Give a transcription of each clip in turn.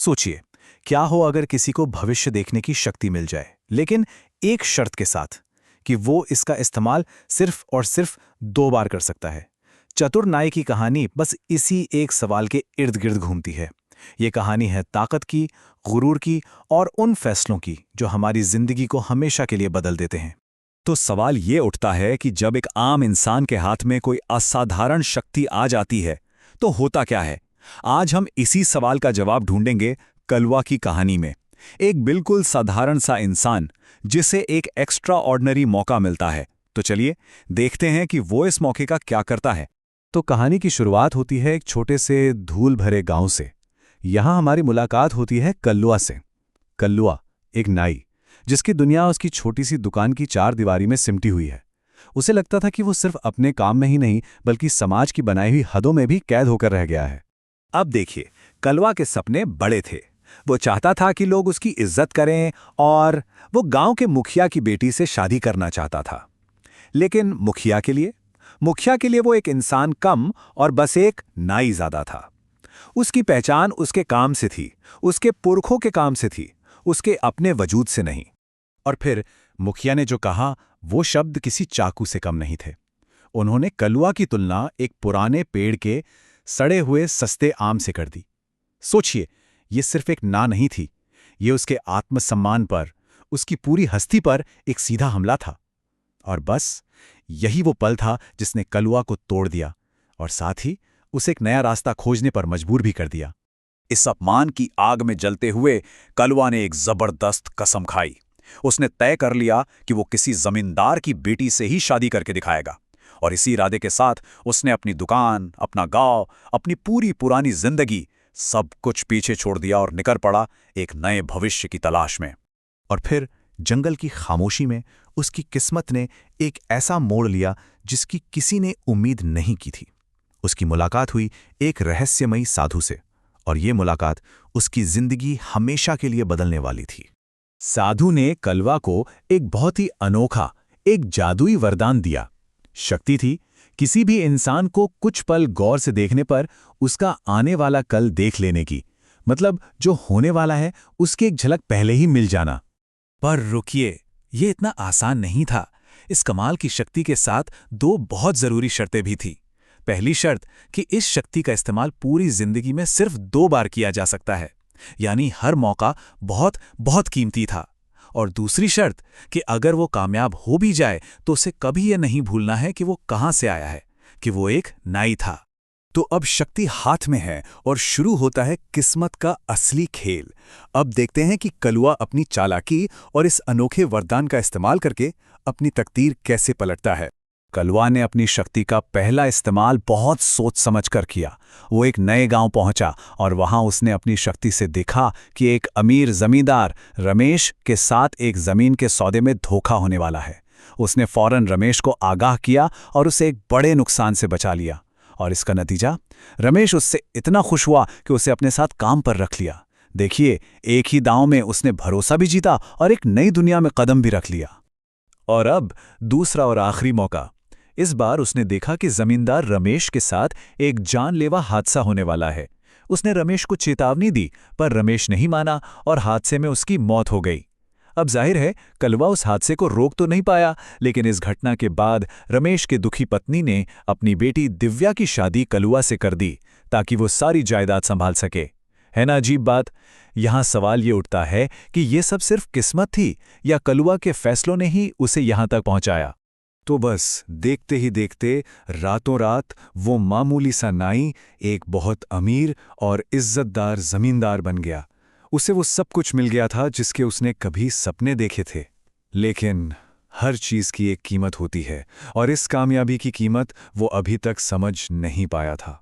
सोचिए, क्या हो अगर किसी को भविष्य देखने की शक्ति मिल जाए, लेकिन एक शर्त के साथ कि वो इसका इस्तेमाल सिर्फ और सिर्फ 2 बार कर सकता है। चतुर नाई की कहानी बस इसी एक सवाल के इर्द गिर्द घूमती है। ये कहानी है ताकत की, गुरूर की और उन फैसलों की जो हमारी जिंदगी को हमेशा के लिए बदल देते हैं। तो सवाल ये उठता है कि जब एक आम इंसान के हाथ में कोई असाधारण शक्ति आ जाती है तो होता क्या है। आज हम इसी सवाल का जवाब ढूंढेंगे कलवा की कहानी में। एक बिल्कुल साधारण सा इंसान जिसे एक एक्स्ट्रा ऑर्डिनरी मौका मिलता है। तो चलिए देखते हैं कि वो इस मौके का क्या करता है। तो कहानी की शुरुआत होती है एक छोटे से धूल भरे गांव से। यहां हमारी मुलाकात होती है कल्लुआ से। कल्लुआ एक नाई, जिसकी दुनिया उसकी छोटी सी दुकान की 4 दीवारी में सिमटी हुई है। उसे लगता था कि वो सिर्फ अपने काम में ही नहीं बल्कि समाज की बनाई हुई हदों में भी कैद होकर रह गया है। अब देखिए, कलवा के सपने बड़े थे। वो चाहता था कि लोग उसकी इज्जत करें और वो गांव के मुखिया की बेटी से शादी करना चाहता था। लेकिन मुखिया के लिए वो एक इंसान कम और बस एक नाई ज्यादा था। उसकी पहचान उसके काम से थी, उसके पुरखों के काम से थी, उसके अपने वजूद से नहीं। और फिर मुखिया ने जो कहा वो शब्द किसी चाकू से कम नहीं थे। उन्होंने कलुआ की तुलना एक पुराने पेड़ के सड़े हुए सस्ते आम से कर दी। सोचिए, ये सिर्फ एक ना नहीं थी, ये उसके आत्मसम्मान पर, उसकी पूरी हस्ती पर एक सीधा हमला था। और बस यही वो पल था जिसने कलुआ को तोड़ दिया और साथ ही उसे एक नया रास्ता खोजने पर मजबूर भी कर दिया। इस अपमान की आग में जलते हुए कलवा ने एक जबरदस्त कसम खाई। उसने तय कर लिया कि वो किसी जमींदार की बेटी से ही शादी करके दिखाएगा। और इसी इरादे के साथ उसने अपनी दुकान, अपना गांव, अपनी पूरी पुरानी जिंदगी सब कुछ पीछे छोड़ दिया और निकल पड़ा एक नए भविष्य की तलाश में। और फिर जंगल की खामोशी में उसकी किस्मत ने एक ऐसा मोड़ लिया जिसकी किसी ने उम्मीद नहीं की थी। उसकी मुलाकात हुई एक रहस्यमयी साधु से, और ये मुलाकात उसकी जिंदगी हमेशा के लिए बदलने वाली थी। साधु ने कलवा को एक बहुत ही अनोखा, एक जादुई वरदान दिया। शक्ति थी किसी भी इंसान को कुछ पल गौर से देखने पर उसका आने वाला कल देख लेने की, मतलब जो होने वाला है उसकी एक झलक पहले ही मिल जाना। पर रुकिए, ये इतना आसान नहीं था। इस कमाल की शक्ति के साथ 2 बहुत जरूरी शर्तें भी थीं। पहली शर्त कि इस शक्ति का इस्तेमाल पूरी जिंदगी में सिर्फ 2 बार किया जा सकता है, यानी हर मौका बहुत बहुत कीमती था। और दूसरी शर्त कि अगर वो कामयाब हो भी जाए तो उसे कभी यह नहीं भूलना है कि वो कहां से आया है, कि वो एक नाई था। तो अब शक्ति हाथ में है और शुरू होता है किस्मत का असली खेल। अब देखते हैं कि कलुआ अपनी चालाकी और इस अनोखे वरदान का इस्तेमाल करके अपनी तकदीर कैसे पलटता है। कलुआ ने अपनी शक्ति का पहला इस्तेमाल बहुत सोच समझ कर किया। वो एक नए गांव पहुंचा और वहां उसने अपनी शक्ति से देखा कि एक अमीर जमींदार रमेश के साथ एक जमीन के सौदे में धोखा होने वाला है। उसने फौरन रमेश को आगाह किया और उसे एक बड़े नुकसान से बचा लिया। और इसका नतीजा, रमेश उससे इतना खुश हुआ कि उसे अपने साथ काम पर रख लिया। देखिए, एक ही दांव में उसने भरोसा भी जीता और एक नई दुनिया में कदम भी रख लिया। और अब दूसरा और आखिरी मौका। इस बार उसने देखा कि जमींदार रमेश के साथ एक जानलेवा हादसा होने वाला है। उसने रमेश को चेतावनी दी, पर रमेश नहीं माना और हादसे में उसकी मौत हो गई। अब जाहिर है कलवा उस हादसे को रोक तो नहीं पाया, लेकिन इस घटना के बाद रमेश के दुखी पत्नी ने अपनी बेटी दिव्या की शादी कलुआ से कर दी ताकि वो सारी जायदाद संभाल सके। है ना अजीब बात? यहां सवाल ये उठता है कि ये सब सिर्फ किस्मत थी या कलुआ के फैसलों ने ही उसे यहां तक पहुंचाया। तो बस देखते ही देखते रातों रात वो मामूली सा नाई एक बहुत अमीर और इज्जतदार जमींदार बन गया। उसे वो सब कुछ मिल गया था जिसके उसने कभी सपने देखे थे। लेकिन हर चीज की एक कीमत होती है और इस कामयाबी की कीमत वो अभी तक समझ नहीं पाया था।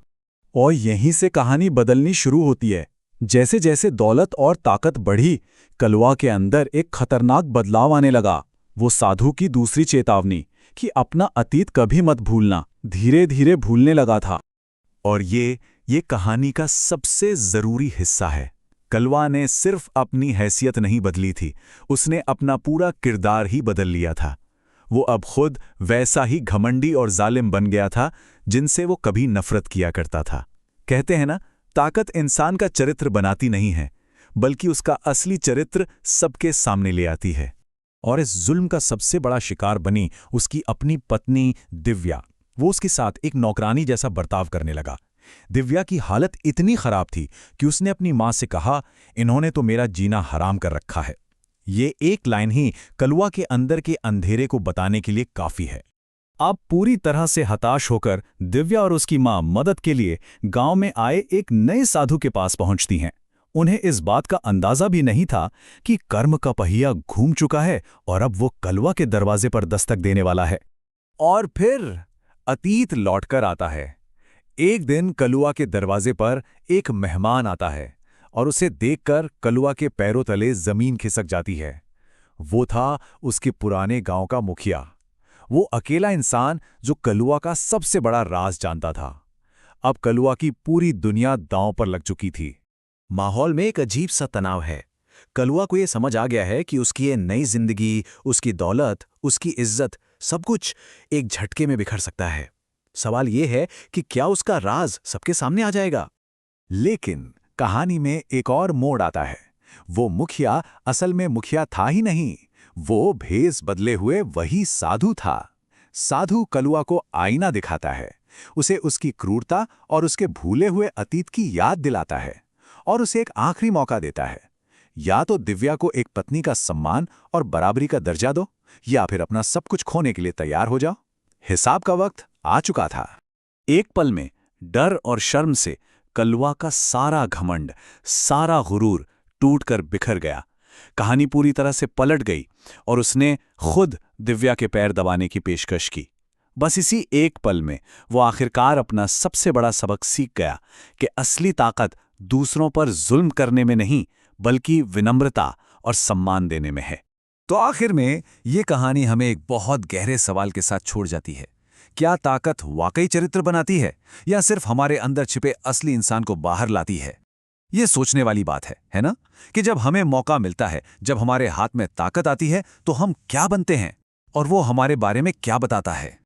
और यहीं से कहानी बदलनी शुरू होती है। जैसे जैसे दौलत और ताकत बढ़ी, कलवा के अंदर एक खतरनाक बदलाव आने लगा। वो साधु की दूसरी चेतावनी कि अपना अतीत कभी मत भूलना, धीरे धीरे भूलने लगा था। और ये कहानी का सबसे जरूरी हिस्सा है। कलवा ने सिर्फ अपनी हैसियत नहीं बदली थी, उसने अपना पूरा किरदार ही बदल लिया था। वो अब खुद वैसा ही घमंडी और जालिम बन गया था जिनसे वो कभी नफरत किया करता था। कहते हैं ना, ताकत इंसान का चरित्र बनाती नहीं है, बल्कि उसका असली चरित्र सबके सामने ले आती है। और इस जुल्म का सबसे बड़ा शिकार बनी उसकी अपनी पत्नी दिव्या। वो उसके साथ एक नौकरानी जैसा बर्ताव करने लगा। दिव्या की हालत इतनी खराब थी कि उसने अपनी मां से कहा, इन्होंने तो मेरा जीना हराम कर रखा है। ये एक लाइन ही कलवा के अंदर के अंधेरे को बताने के लिए काफी है। अब पूरी तरह से हताश होकर दिव्या और उसकी मां मदद के लिए गांव में आए एक नए साधु के पास पहुंचती हैं। उन्हें इस बात का अंदाजा भी नहीं था कि कर्म का पहिया घूम चुका है और अब वो कलवा के दरवाजे पर दस्तक देने वाला है। और फिर अतीत लौटकर आता है। एक दिन कलुआ के दरवाजे पर एक मेहमान आता है और उसे देखकर कलुआ के पैरों तले जमीन खिसक जाती है। वो था उसके पुराने गांव का मुखिया, वो अकेला इंसान जो कलुआ का सबसे बड़ा राज जानता था। अब कलुआ की पूरी दुनिया दांव पर लग चुकी थी। माहौल में एक अजीब सा तनाव है। कलुआ को ये समझ आ गया है कि उसकी ये नई जिंदगी, उसकी दौलत, उसकी इज्जत, सब कुछ एक झटके में बिखर सकता है। सवाल ये है कि क्या उसका राज सबके सामने आ जाएगा? लेकिन कहानी में एक और मोड़ आता है। वो मुखिया असल में मुखिया था ही नहीं, वो भेष बदले हुए वही साधु था। साधु कलुआ को आईना दिखाता है, उसे उसकी क्रूरता और उसके भूले हुए अतीत की याद दिलाता है और उसे एक आखिरी मौका देता है। या तो दिव्या को एक पत्नी का सम्मान और बराबरी का दर्जा दो, या फिर अपना सब कुछ खोने के लिए तैयार हो जाओ। हिसाब का वक्त आ चुका था। एक पल में डर और शर्म से कलवा का सारा घमंड, सारा गुरूर टूटकर बिखर गया। कहानी पूरी तरह से पलट गई और उसने खुद दिव्या के पैर दबाने की पेशकश की। बस इसी एक पल में वो आखिरकार अपना सबसे बड़ा सबक सीख गया कि असली ताकत दूसरों पर जुल्म करने में नहीं, बल्कि विनम्रता और सम्मान देने में है। तो आखिर में ये कहानी हमें एक बहुत गहरे सवाल के साथ छोड़ जाती है। क्या ताकत वाकई चरित्र बनाती है, या सिर्फ हमारे अंदर छिपे असली इंसान को बाहर लाती है? ये सोचने वाली बात है ना? कि जब हमें मौका मिलता है, जब हमारे हाथ में ताकत आती है, तो हम क्या बनते हैं और वो हमारे बारे में क्या बताता है।